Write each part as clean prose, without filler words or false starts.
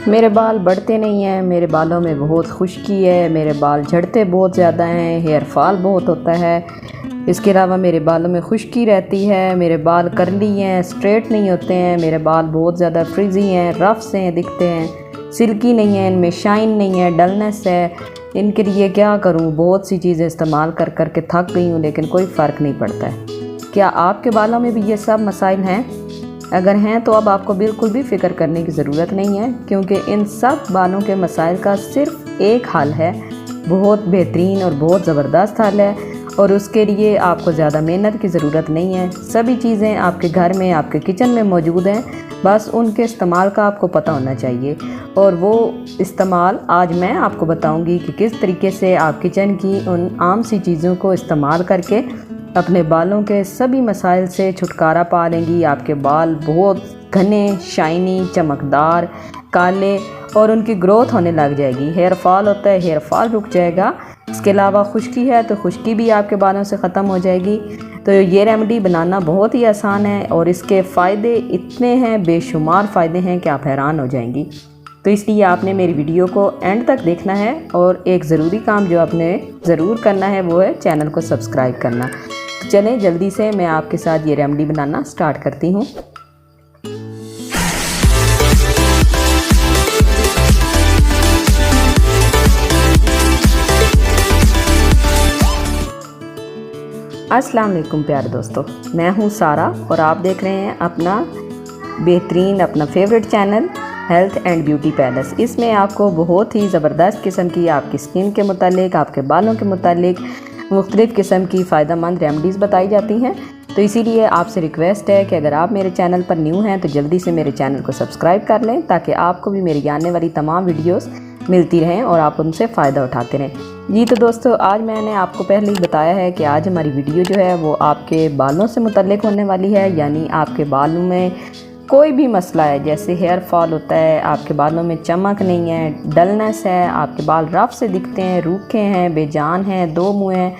मेरे बाल बढ़ते नहीं हैं, मेरे बालों में बहुत खुश्की है, मेरे बाल झड़ते बहुत ज़्यादा हैं, हेयर फॉल बहुत होता है। इसके अलावा मेरे बालों में खुश्की रहती है, मेरे बाल कर्ली हैं, स्ट्रेट नहीं होते हैं, मेरे बाल बहुत ज़्यादा फ्रिजी हैं, रफ से हैं, दिखते हैं, सिल्की नहीं है, इनमें शाइन नहीं है, डलनेस है। इनके लिए क्या करूं? बहुत सी चीज़ें इस्तेमाल कर कर के थक गई हूं, लेकिन कोई फ़र्क नहीं पड़ता है। क्या आपके बालों में भी ये सब मसाइल हैं? अगर हैं तो अब आपको बिल्कुल भी फ़िक्र करने की ज़रूरत नहीं है, क्योंकि इन सब बालों के मसाइल का सिर्फ एक हल है, बहुत बेहतरीन और बहुत ज़बरदस्त हल है, और उसके लिए आपको ज़्यादा मेहनत की ज़रूरत नहीं है। सभी चीज़ें आपके घर में, आपके किचन में मौजूद हैं, बस उनके इस्तेमाल का आपको पता होना चाहिए। और वो इस्तेमाल आज मैं आपको बताऊंगी कि किस तरीके से आप किचन की उन आम सी चीज़ों को इस्तेमाल करके अपने बालों के सभी मसाइल से छुटकारा पा लेंगी। आपके बाल बहुत घने, शाइनी, चमकदार, काले और उनकी ग्रोथ होने लग जाएगी। हेयर फॉल होता है, हेयर फॉल रुक जाएगा। इसके अलावा खुश्की है तो खुश्की भी आपके बालों से ख़त्म हो जाएगी। तो ये रेमेडी बनाना बहुत ही आसान है और इसके फ़ायदे इतने हैं, बेशुमार फ़ायदे हैं कि आप हैरान हो जाएंगी। तो इसलिए आपने मेरी वीडियो को एंड तक देखना है, और एक ज़रूरी काम जो आपने ज़रूर करना है वो है चैनल को सब्सक्राइब करना। तो चलें जल्दी से मैं आपके साथ ये रेमेडी बनाना स्टार्ट करती हूँ। अस्सलाम वालेकुम प्यारे दोस्तों, मैं हूँ सारा और आप देख रहे हैं अपना बेहतरीन, अपना favourite channel health and beauty palace. इसमें आपको बहुत ही ज़बरदस्त किस्म की आपकी स्किन के मुतालिक, आपके बालों के मुतालिक मुख्तलिफ़ किस्म की फ़ायदेमंद रेमेडीज़ बताई जाती हैं। तो इसीलिए आपसे रिक्वेस्ट है कि अगर आप मेरे चैनल पर न्यू हैं तो जल्दी से मेरे चैनल को सब्सक्राइब कर लें, ताकि आपको भी मेरी आने वाली तमाम वीडियोस मिलती रहें और आप उनसे फ़ायदा उठाते रहें। जी तो दोस्तों, आज मैंने आपको पहले ही बताया है कि आज हमारी वीडियो जो है वो आपके बालों से मुतल्लिक होने वाली है। यानी आपके बालों में कोई भी मसला है, जैसे हेयर फॉल होता है, आपके बालों में चमक नहीं है, डलनेस है, आपके बाल रफ से दिखते हैं, रूखे हैं, बेजान हैं, दो मुँह हैं,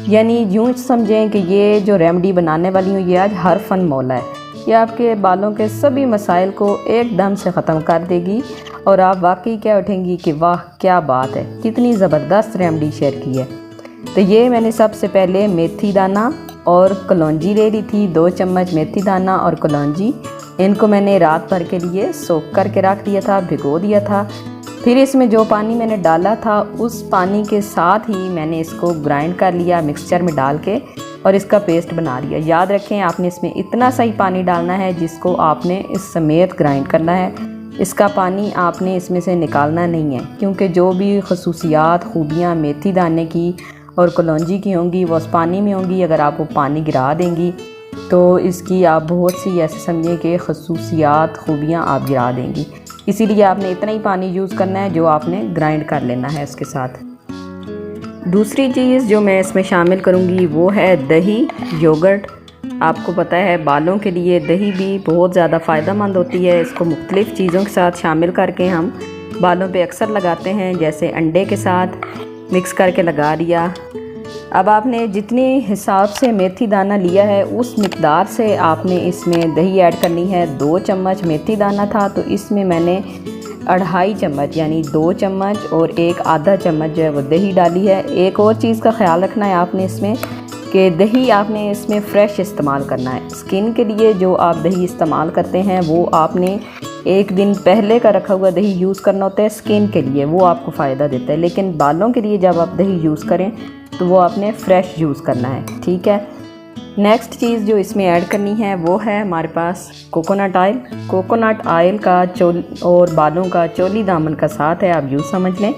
यानी यूँ समझें कि ये जो रेमेडी बनाने वाली हूँ ये आज हर फन मौला है। ये आपके बालों के सभी मसाइल को एकदम से ख़त्म कर देगी और आप वाकई क्या उठेंगी कि वाह क्या बात है, कितनी ज़बरदस्त रेमेडी शेयर की है। तो ये मैंने सबसे पहले मेथी दाना और कलौंजी ले ली थी। 2 चम्मच मेथी दाना और कलौंजी, इनको मैंने रात भर के लिए सोख करके रख दिया था, भिगो दिया था। फिर इसमें जो पानी मैंने डाला था उस पानी के साथ ही मैंने इसको ग्राइंड कर लिया मिक्सचर में डाल के, और इसका पेस्ट बना लिया। याद रखें आपने इसमें इतना सा ही पानी डालना है जिसको आपने इस समेत ग्राइंड करना है। इसका पानी आपने इसमें से निकालना नहीं है, क्योंकि जो भी खसूसियात, खूबियाँ मेथी दाने की और कलौंजी की होंगी वो उस पानी में होंगी। अगर आप वो पानी गिरा देंगी तो इसकी आप बहुत सी ऐसे समझें कि खसूसियात, खूबियाँ आप गिरा देंगी। इसीलिए आपने इतना ही पानी यूज़ करना है जो आपने ग्राइंड कर लेना है इसके साथ। दूसरी चीज़ जो मैं इसमें शामिल करूँगी वो है दही, योगर्ट। आपको पता है बालों के लिए दही भी बहुत ज़्यादा फ़ायदेमंद होती है। इसको मुख्तलिफ़ चीज़ों के साथ शामिल करके हम बालों पे अक्सर लगाते हैं, जैसे अंडे के साथ मिक्स करके लगा लिया। अब आपने जितने हिसाब से मेथी दाना लिया है उस मिकदार से आपने इसमें दही ऐड करनी है। 2 चम्मच मेथी दाना था तो इसमें मैंने 2.5 चम्मच यानी 2 चम्मच और 1 आधा चम्मच जो है वो दही डाली है। एक और चीज़ का ख्याल रखना है आपने इसमें कि दही आपने इसमें फ़्रेश इस्तेमाल करना है। स्किन के लिए जो आप दही इस्तेमाल करते हैं वो आपने 1 दिन पहले का रखा हुआ दही यूज़ करना होता है स्किन के लिए, वो आपको फ़ायदा देता है। लेकिन बालों के लिए जब आप दही यूज़ करें तो वो आपने फ़्रेश यूज़ करना है, ठीक है। नेक्स्ट चीज़ जो इसमें ऐड करनी है वो है हमारे पास कोकोनट ऑयल। कोकोनट ऑयल का और बालों का चोली दामन का साथ है, आप यूँ समझ लें।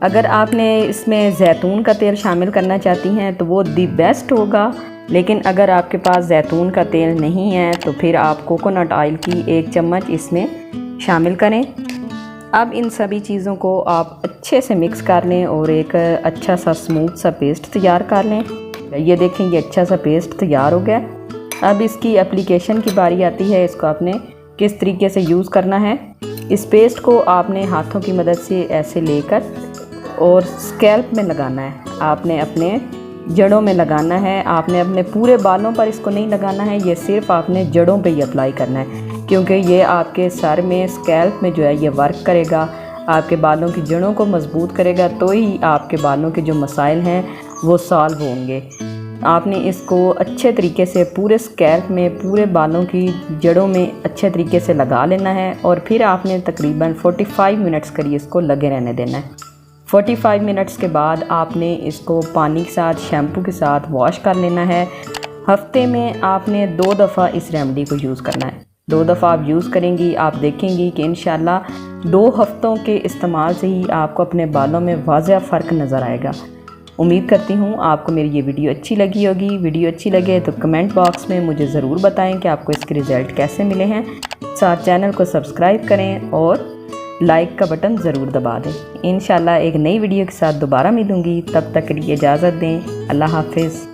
अगर आपने इसमें जैतून का तेल शामिल करना चाहती हैं तो वो दी बेस्ट होगा, लेकिन अगर आपके पास जैतून का तेल नहीं है तो फिर आप कोकोनट ऑयल की 1 चम्मच इसमें शामिल करें। अब इन सभी चीज़ों को आप अच्छे से मिक्स कर लें और एक अच्छा सा स्मूथ सा पेस्ट तैयार कर लें। ये देखें, ये अच्छा सा पेस्ट तैयार हो गया। अब इसकी एप्लीकेशन की बारी आती है, इसको आपने किस तरीके से यूज़ करना है। इस पेस्ट को आपने हाथों की मदद से ऐसे लेकर और स्कैल्प में लगाना है, आपने अपने जड़ों में लगाना है। आपने अपने पूरे बालों पर इसको नहीं लगाना है, ये सिर्फ आपने जड़ों पे ही अप्लाई करना है। क्योंकि ये आपके सर में, स्कैल्प में जो है ये वर्क करेगा, आपके बालों की जड़ों को मजबूत करेगा, तो ही आपके बालों के जो मसाइल हैं वो सॉल्व होंगे। आपने इसको अच्छे तरीके से पूरे स्कैल्प में, पूरे बालों की जड़ों में अच्छे तरीके से लगा लेना है और फिर आपने तकरीबन 45 मिनट्स करिए इसको लगे रहने देना है। 45 मिनट्स के बाद आपने इसको पानी के साथ, शैम्पू के साथ वॉश कर लेना है। हफ्ते में आपने 2 दफ़ा इस रेमेडी को यूज़ करना है। 2 दफ़ा आप यूज़ करेंगी, आप देखेंगी कि इंशाल्लाह 2 हफ्तों के इस्तेमाल से ही आपको अपने बालों में वाज़ह फ़र्क नज़र आएगा। उम्मीद करती हूँ आपको मेरी ये वीडियो अच्छी लगी होगी। वीडियो अच्छी लगे तो कमेंट बॉक्स में मुझे ज़रूर बताएं कि आपको इसके रिज़ल्ट कैसे मिले हैं। साथ चैनल को सब्सक्राइब करें और लाइक का बटन ज़रूर दबा दें। इंशाल्लाह एक नई वीडियो के साथ दोबारा मिलूँगी, तब तक के लिए इजाज़त दें। अल्लाह हाफ़िज़।